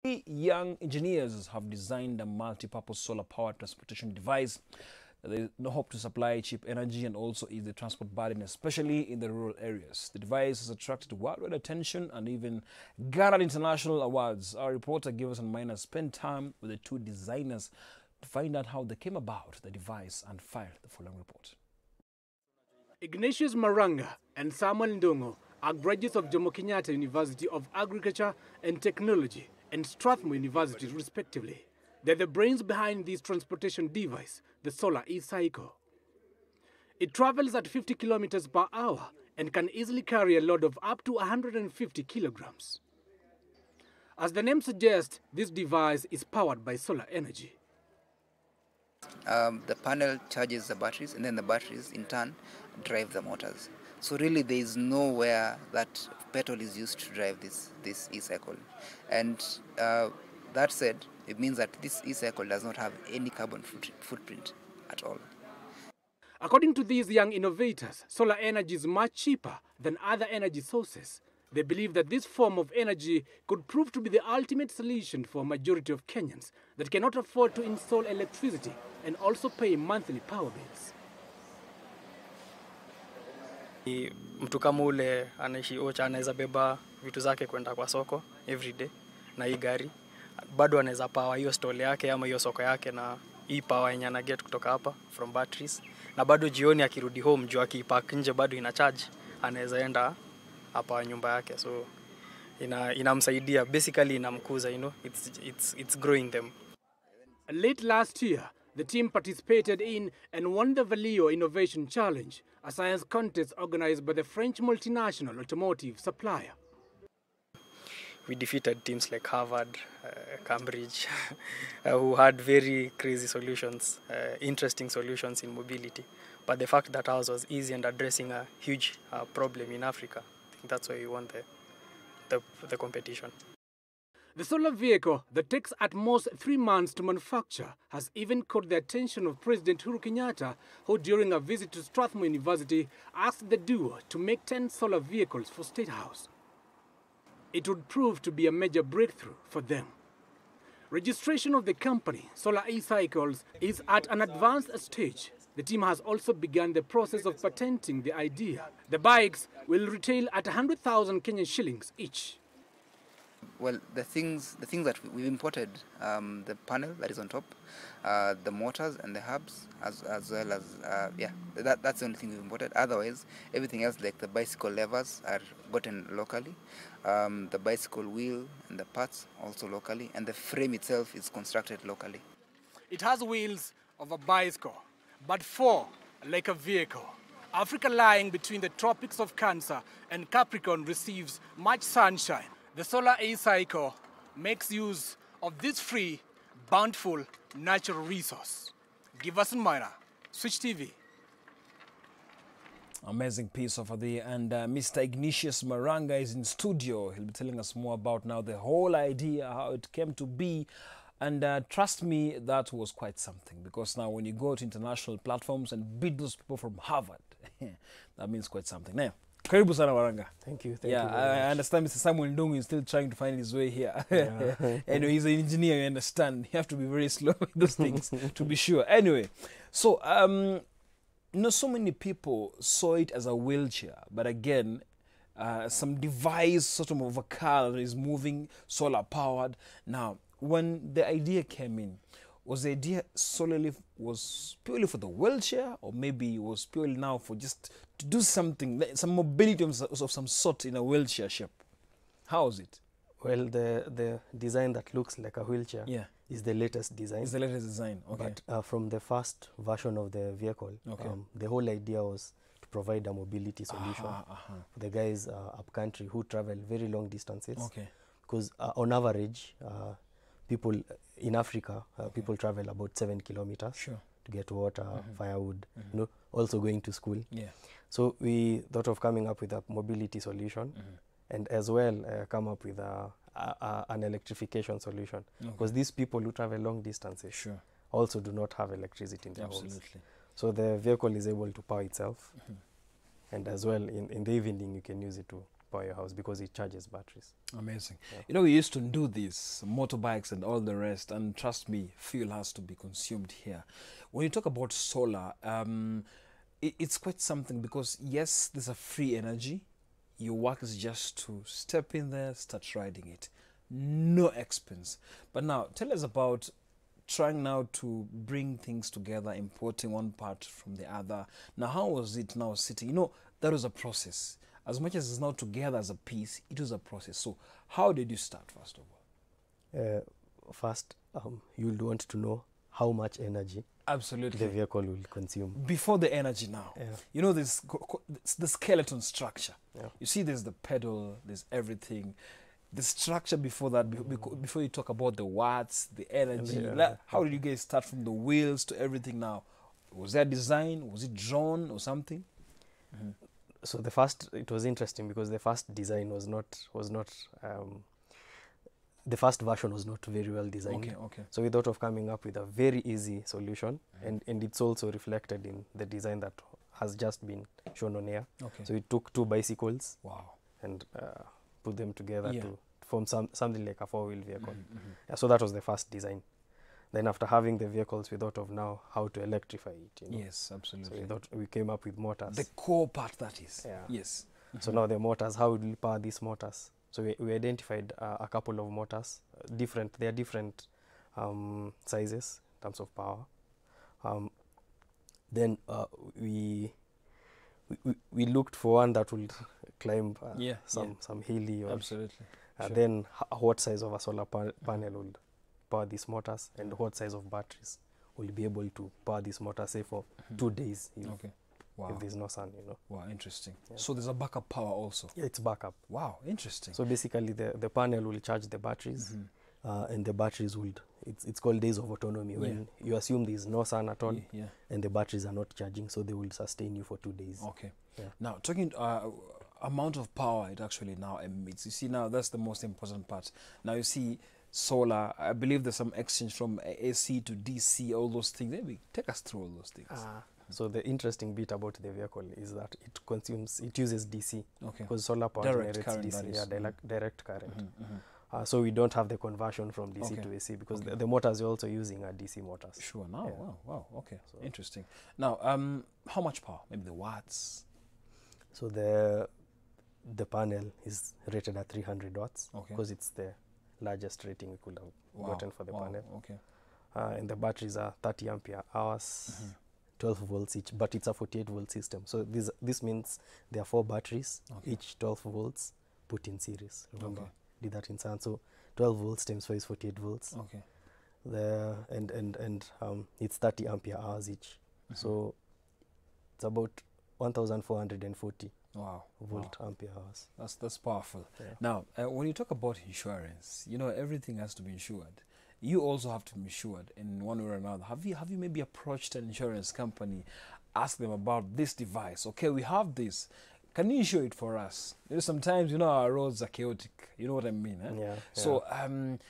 Three young engineers have designed a multi-purpose solar-powered transportation device that they hope to supply cheap energy and also ease the transport burden, especially in the rural areas. The device has attracted worldwide attention and even garnered international awards. Our reporter Giverson Minor spent time with the two designers to find out how they came about the device and filed the following report. Ignatius Maranga and Samuel Ndongo are graduates of Jomo Kenyatta University of Agriculture and Technology and Strathmore University, respectively. They're the brains behind this transportation device, the solar e-cycle. It travels at 50 kilometers per hour and can easily carry a load of up to 150 kilograms. As the name suggests, this device is powered by solar energy. The panel charges the batteries, and then the batteries in turn drive the motors. So really there is nowhere that petrol is used to drive this e-cycle. And that said, it means that this e-cycle does not have any carbon footprint at all. According to these young innovators, solar energy is much cheaper than other energy sources. They believe that this form of energy could prove to be the ultimate solution for a majority of Kenyans that cannot afford to install electricity and also pay monthly power bills. Mtu kama ule anaishi Ocha anaweza beba vitu zake kwenda kwa soko every day na hii gari. Bado anaweza power hiyo stall yake ama hiyo soko yake na hii power yenye ana get kutoka hapa from batteries. Na bado jioni akirudi home juu akipark nje bado ina charge, anaweza enda hapa nyumba yake. So inamsaidia, basically inamkuza, it's growing them. Late last year, the team participated in and won the Valio Innovation Challenge, a science contest organized by the French multinational automotive supplier. We defeated teams like Harvard, Cambridge, who had very crazy solutions, interesting solutions in mobility. But the fact that ours was easy and addressing a huge problem in Africa, I think that's why we won the competition. The solar vehicle that takes at most 3 months to manufacture has even caught the attention of President Uhuru Kenyatta, who during a visit to Strathmore University asked the duo to make 10 solar vehicles for State House. It would prove to be a major breakthrough for them. Registration of the company, Solar E-Cycles, is at an advanced stage. The team has also begun the process of patenting the idea. The bikes will retail at 100,000 Kenyan shillings each. Well, the things that we've imported, the panel that is on top, the motors and the hubs, as well as, that's the only thing we've imported. Otherwise, everything else like the bicycle levers are gotten locally, the bicycle wheel and the parts also locally, and the frame itself is constructed locally. It has wheels of a bicycle, but 4 like a vehicle. Africa, lying between the tropics of Cancer and Capricorn, receives much sunshine. The solar e-cycle makes use of this free, bountiful natural resource. Giverson Minor, Switch TV. Amazing piece over there, and Mr. Ignatius Maranga is in studio. He'll be telling us more about now the whole idea, how it came to be, and trust me, that was quite something, because now when you go to international platforms and beat those people from Harvard, that means quite something. Now, karibu sana Maranga. Thank you. Yeah, I understand Mr. Samuel Ndongo is still trying to find his way here. Yeah. Anyway, he's an engineer, you understand. You have to be very slow with those things to be sure. Anyway, so so many people saw it as a wheelchair, but again, some device sort of a car that is moving, solar powered. Now, when the idea came in, was the idea was purely for the wheelchair, or maybe it was purely now for just to do something, some mobility of some sort in a wheelchair shape? How is it? Well, the design that looks like a wheelchair is the latest design. It's the latest design, okay. But from the first version of the vehicle, the whole idea was to provide a mobility solution for the guys up country who travel very long distances. Okay. Because on average, people in Africa, people travel about 7 kilometers to get water, firewood, also going to school. Yeah. So we thought of coming up with a mobility solution, and as well come up with an electrification solution, because these people who travel long distances also do not have electricity in their homes. So the vehicle is able to power itself, and as well in the evening you can use it to power your house because it charges batteries. Amazing. Yeah. You know, we used to do this, motorbikes and all the rest, and trust me, fuel has to be consumed here. When you talk about solar, it's quite something because, yes, there's a free energy. Your work is just to step in there, start riding it. No expense. But now, tell us about trying now to bring things together, importing one part from the other. Now, how was it now sitting? You know, that was a process. As much as it's now together as a piece, it was a process. So how did you start, first of all? First, you'll want to know how much energy Absolutely. the vehicle will consume. Before the energy now, Yeah. you know, there's the skeleton structure. Yeah. You see, there's the pedal, there's everything. The structure before that, before you talk about the watts, the energy, how did you guys start from the wheels to everything now? Was there design? Was it drawn or something? Mm-hmm. So it was interesting because the first design was not the first version was not very well designed. Okay. So we thought of coming up with a very easy solution, and it's also reflected in the design that has just been shown on air. Okay. So we took 2 bicycles. Wow. And put them together Yeah. to form something like a 4-wheel vehicle. Mm-hmm. Yeah, so that was the first design. Then after having the vehicles, we thought of now how to electrify it. You know? Yes, absolutely. So we came up with motors. The core part, that is. Yeah. Yes. So now the motors, how would we power these motors? So we identified a couple of motors, they are different sizes in terms of power. Then we looked for one that would climb some hilly. Or, absolutely. Sure. Then what size of a solar panel would power these motors, and what size of batteries will be able to power these motors, say for 2 days. Okay. Wow. If there's no sun, you know. Wow, interesting. Yeah. So there's a backup power also. Yeah, it's backup. Wow, interesting. So basically the panel will charge the batteries, and the batteries would, it's called days of autonomy, when you assume there's no sun at all, and the batteries are not charging, so they will sustain you for 2 days. Okay. Yeah. Now, talking amount of power it actually now emits. You see, now that's the most important part. Now you see solar, I believe there's some exchange from AC to DC, all those things. Maybe take us through all those things. So the interesting bit about the vehicle is that it uses DC. Okay. Because solar power Direct generates current, DC. that is. Direct current. So we don't have the conversion from DC to AC, because the motors we're also using are DC motors. Sure. Now, Yeah. wow. Okay. So interesting. Now, how much power? Maybe the watts. So the panel is rated at 300 watts, because it's the largest rating we could have gotten for the panel. Okay. And the batteries are 30 ampere hours, 12 volts each, but it's a 48 volt system. So this means there are 4 batteries, each 12 volts put in series. Remember, did that in science. So 12 volts times 4 is 48 volts. Okay. And it's 30 ampere hours each. So it's about 1,440 volt ampere hours. That's powerful. Yeah. Now, when you talk about insurance, you know, everything has to be insured. You also have to be insured in one way or another. Have you maybe approached an insurance company, asked them about this device? Okay, we have this. Can you insure it for us? You know, sometimes, you know, our roads are chaotic. You know what I mean? Eh? Yeah. So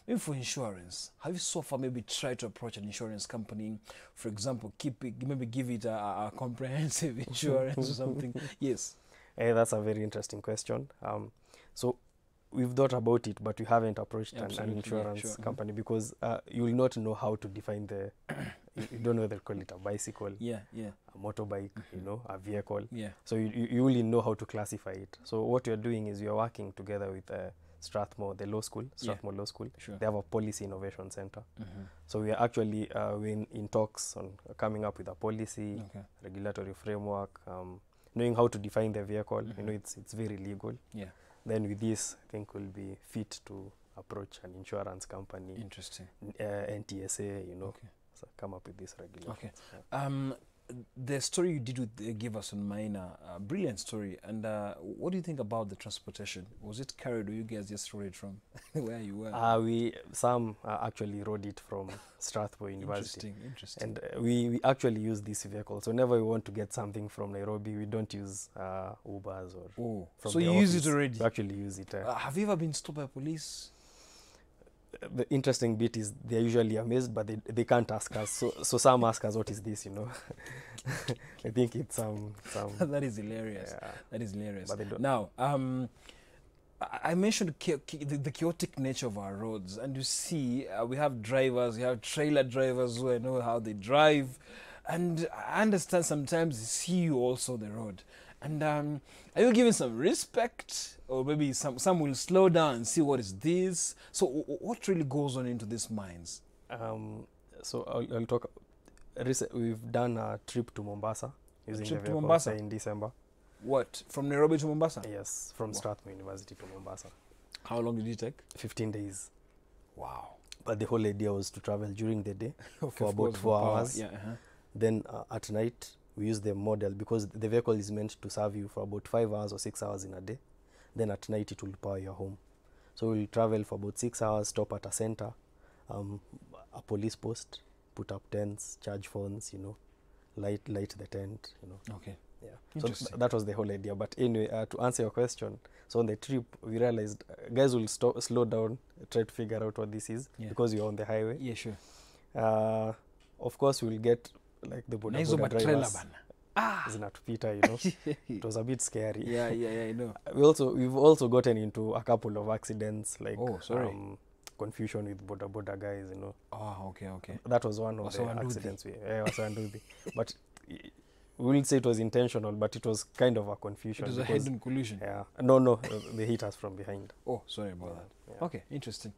maybe for insurance, have you so far maybe tried to approach an insurance company, for example, maybe give it a comprehensive insurance or something? Yes. That's a very interesting question. So we've thought about it, but we haven't approached an insurance company, because you will not know how to define you don't know whether to call it a bicycle, a motorbike, you know, a vehicle. Yeah. So you only know how to classify it. So what you're doing is you're working together with Strathmore, the law school, Strathmore Law School. Sure. They have a policy innovation center. So we are actually in talks on coming up with a policy, regulatory framework, knowing how to define the vehicle. You know, it's very legal. Yeah. Then with this, I think we'll be fit to approach an insurance company. Interesting. NTSA, you know, so come up with this regulation. Okay. The story you did with give us on Maina, brilliant story. And what do you think about the transportation? Was it carried, or you guys just rode it from where you were? Some actually rode it from Strathmore University. Interesting. And we actually use this vehicle. So whenever we want to get something from Nairobi, we don't use Ubers or from so the you office. use it already? We actually use it. Have you ever been stopped by police? The interesting bit is they're usually amazed, but they can't ask us. So some ask us, what is this, you know? I think it's some That is hilarious. Yeah. That is hilarious. But they don't. Now, I mentioned the chaotic nature of our roads, and you see, we have drivers, we have trailer drivers who I know how they drive, and I understand sometimes they see you also on the road. And are you giving some respect, or maybe some will slow down and see what is this? So what really goes on into these minds? So I'll talk. We've done a trip to Mombasa using trip the to vehicle Mombasa? in December. What, from Nairobi to Mombasa? Yes, from Strathmore University to Mombasa. How long did it take? 15 days. Wow. But the whole idea was to travel during the day for Of about course, 4 power. hours. Yeah, Then at night, we use the model because the vehicle is meant to serve you for about 5 hours or 6 hours in a day. Then at night, it will power your home. So we'll travel for about 6 hours, stop at a center, a police post, put up tents, charge phones, you know, light the tent, you know. Okay. Yeah. So that was the whole idea. But anyway, to answer your question, so on the trip, we realized guys will slow down, try to figure out what this is because you're on the highway. Yeah, sure. Of course, we'll get like the boda drivers. Zinatupita, you know. It was a bit scary. Yeah, I know. We've also gotten into a couple of accidents, like confusion with boda guys, you know. Oh, okay. That was one of the accidents. But we will say it was intentional, but it was kind of a confusion. It was a head-on collision. Yeah. No, they hit us from behind. Oh, sorry about that. Yeah. Okay, interesting.